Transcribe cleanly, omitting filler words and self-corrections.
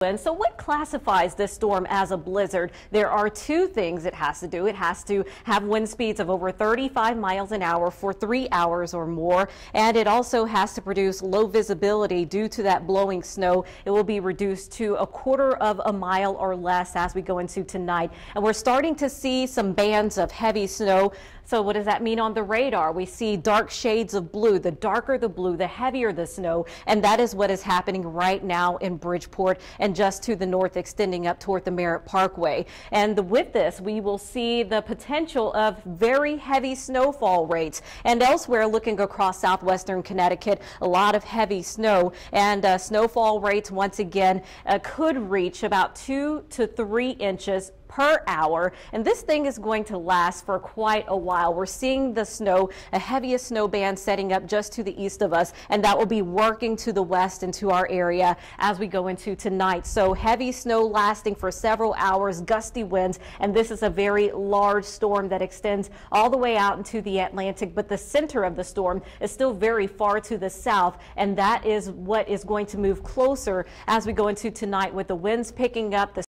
And so what classifies this storm as a blizzard? There are two things it has to do. It has to have wind speeds of over 35 miles an hour for 3 hours or more. And it also has to produce low visibility due to that blowing snow. It will be reduced to 1/4 of a mile or less as we go into tonight. And we're starting to see some bands of heavy snow. So what does that mean on the radar? We see dark shades of blue. The darker the blue, the heavier the snow. And that is what is happening right now in Bridgeport and just to the north, extending up toward the Merritt Parkway. And with this, we will see the potential of very heavy snowfall rates. And elsewhere, looking across southwestern Connecticut, a lot of heavy snow. And snowfall rates, once again, could reach about 2 to 3 inches per hour, and this thing is going to last for quite a while. We're seeing the snow, a heaviest snow band setting up just to the east of us, and that will be working to the west into our area as we go into tonight. So heavy snow lasting for several hours, gusty winds, and this is a very large storm that extends all the way out into the Atlantic, but the center of the storm is still very far to the south, and that is what is going to move closer as we go into tonight with the winds picking up, the